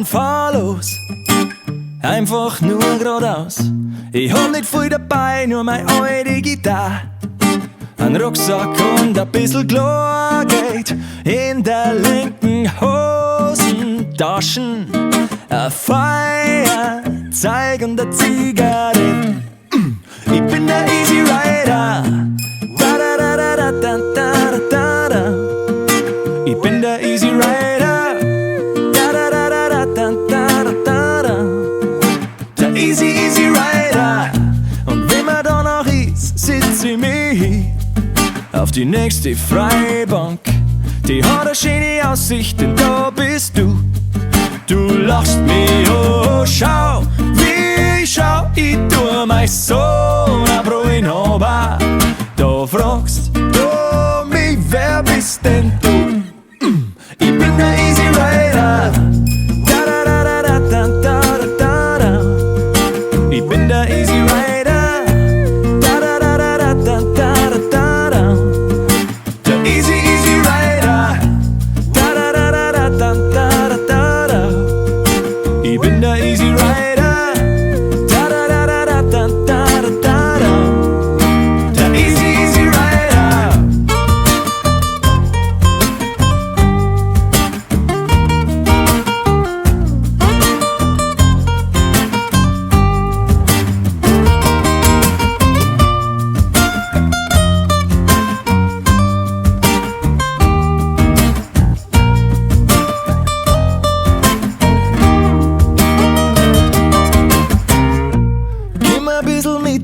und fahr los, einfach nur geradeaus. Ich hab nicht viel dabei, nur meine alte Gitarre, ein Rucksack und ein bisschen Chlorgeld in der linken Hosentaschen, ein Feuerzeug und eine Zigarette. Ich bin der Easy Rider, da da da da da da da da da. Ich bin der Easy Rider, da da da da da da da da da. Der Easy Easy Rider. Und wenn man da noch ist, sitz ich mich auf die nächste Freibank. Die hat eine schöne Aussicht, denn da bist du. Du lachst mich, oh schau, wie ich schau. Ich tu mein Sohn a Bruin runter. Da fragst du mich, wer bist denn du? Ich bin der Easy Rider, da da da da da da da da da. Ich bin der Easy Rider, da da da da da da da da da. Der Easy Easy Rider, da da da da da da da da da. Ich bin der Easy Rider, da da da da da da da da da. Der Easy Easy Rider.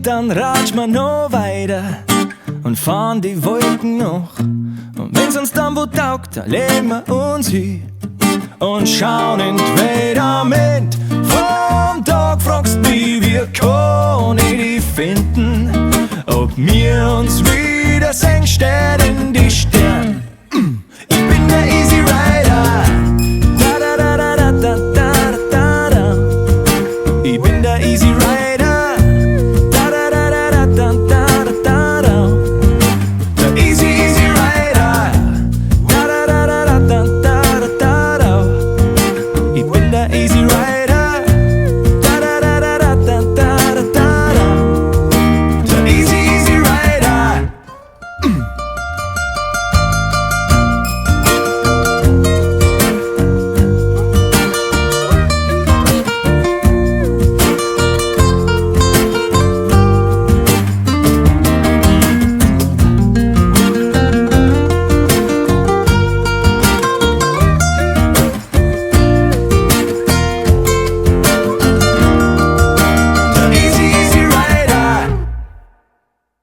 Dann ratsch wir noch weiter und fahren die Wolken noch. Und wenn's uns dann wo taugt, dann legen wir uns hin und schauen in Wetterment. Vom Tag fragst mich, wie kann ich dich finden? Ob wir uns wieder sehen, steht in die Sterne. Ich bin der Easy Rider, da da da da da da da da. Ich bin der Easy Rider.